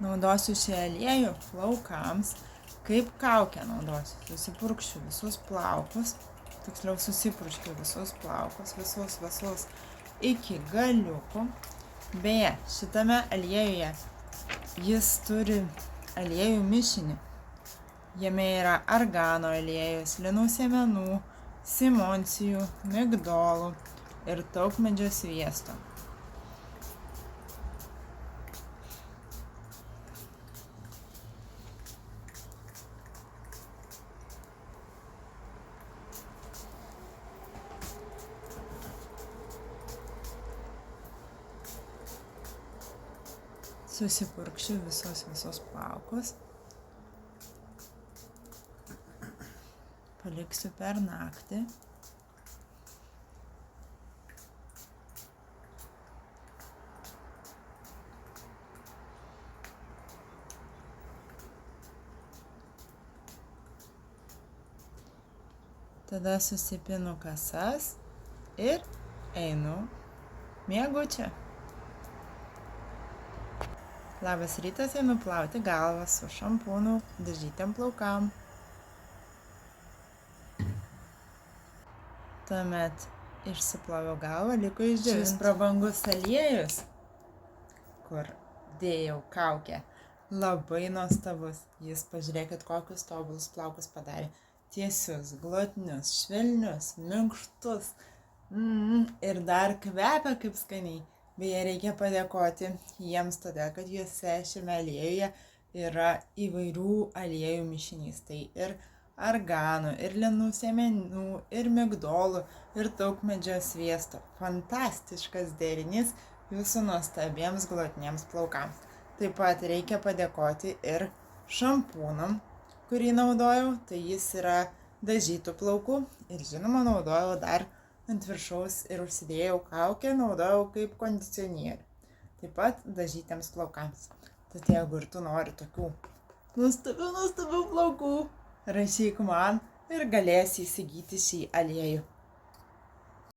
Naudosiu šį aliejų plaukams, kaip kaukę naudosiu. Susipurkščiu visus plaukus, tiksliau susipurkščiu visus plaukus, visus iki galiukų. Beje, šitame aliejuje jis turi aliejų mišinį. Jame yra argano aliejus, linų sėmenų, simoncijų, migdolų ir taukmedžio sviesto. Susipurkšiu visus plaukus. Paliksiu per naktį. Tada susipinu kasas ir einu miegučio. Labas rytas, einu plauti galvą su šampūnu dažytiem plaukam. Tuomet išsiploviau galvą, liko išdžiūvęs. Šis prabangus aliejus, kur dėjau kaukę, labai nuostabus. Jis, pažiūrėkit, kokius tobulus plaukus padarė. Tiesius, glotnius, švelnius, minkštus. Ir dar kvepia kaip skaniai. Beje, reikia padėkoti jiems todėl, kad juose šiame aliejuje yra įvairių aliejų mišinys. Tai ir arganų, ir linų sėmenų, ir migdolų, ir taukmedžio sviesto. Fantastiškas derinys jūsų nuostabiems glotniems plaukams. Taip pat reikia padėkoti ir šampūnam, kurį naudojau. Tai jis yra dažytų plaukų ir žinoma naudojau dar ant viršaus ir užsidėjau kaukę, naudojau kaip kondicionierių. Taip pat dažytiems plaukams. Tad jeigu ir tu nori tokių nuostabių plaukų, rašyk man ir galėsi įsigyti šį aliejų.